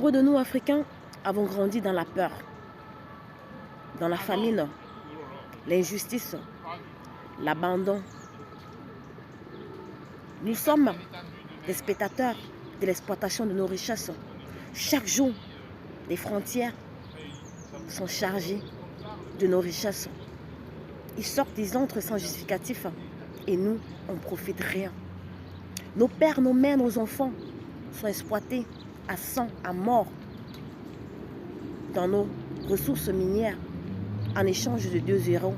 nombreux de nous, Africains, avons grandi dans la peur, dans la famine, l'injustice, l'abandon. Nous sommes des spectateurs de l'exploitation de nos richesses. Chaque jour, les frontières sont chargées de nos richesses. Ils sortent, ils entrent sans justificatif et nous, on ne profite rien. Nos pères, nos mères, nos enfants sont exploités à sang, à mort dans nos ressources minières en échange de 2 euros,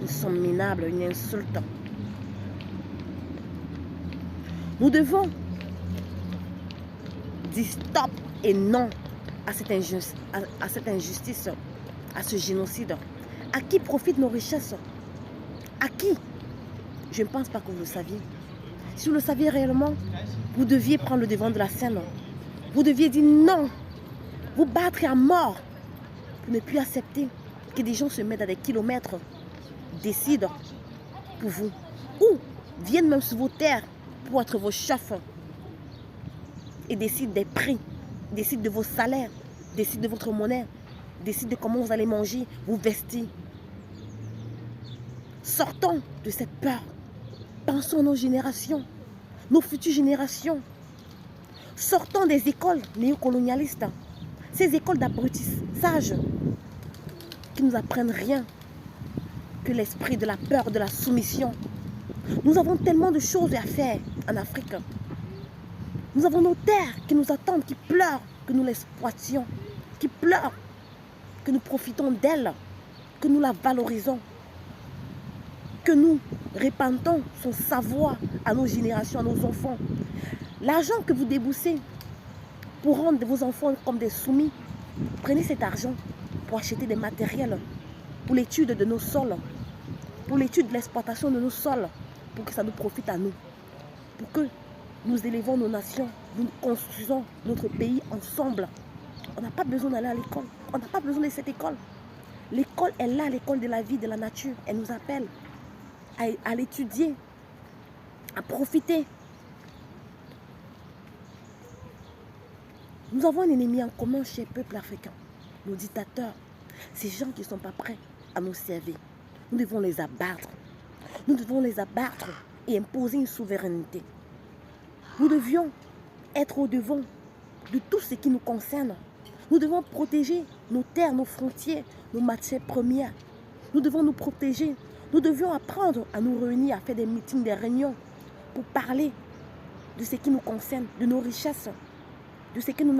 une somme minable, une insulte. Nous devons dire stop et non à cette injustice, à ce génocide. À qui profitent nos richesses? À qui? Je ne pense pas que vous le saviez. Si vous le saviez réellement, vous deviez prendre le devant de la scène. Vous deviez dire non, vous battre à mort pour ne plus accepter que des gens se mettent à des kilomètres, décident pour vous, ou viennent même sur vos terres pour être vos chefs et décident des prix, décident de vos salaires, décident de votre monnaie, décident de comment vous allez manger, vous vestir. Sortons de cette peur. Pensons à nos générations, nos futures générations. Sortons des écoles néocolonialistes, ces écoles d'apprentissage qui ne nous apprennent rien que l'esprit de la peur, de la soumission. Nous avons tellement de choses à faire en Afrique. Nous avons nos terres qui nous attendent, qui pleurent que nous l'exploitions, qui pleurent que nous profitons d'elles, que nous la valorisons, que nous répandons son savoir à nos générations, à nos enfants. L'argent que vous déboursez pour rendre vos enfants comme des soumis, prenez cet argent pour acheter des matériels, pour l'étude de nos sols, pour l'étude de l'exploitation de nos sols, pour que ça nous profite à nous, pour que nous élevons nos nations, nous construisons notre pays ensemble. On n'a pas besoin d'aller à l'école, on n'a pas besoin de cette école. L'école est là, l'école de la vie, de la nature. Elle nous appelle à l'étudier, à profiter. Nous avons un ennemi en commun chez le peuple africain, nos dictateurs, ces gens qui ne sont pas prêts à nous servir. Nous devons les abattre. Nous devons les abattre et imposer une souveraineté. Nous devions être au-devant de tout ce qui nous concerne. Nous devons protéger nos terres, nos frontières, nos matières premières. Nous devons nous protéger. Nous devions apprendre à nous réunir, à faire des meetings, des réunions pour parler de ce qui nous concerne, de nos richesses, de ce que nous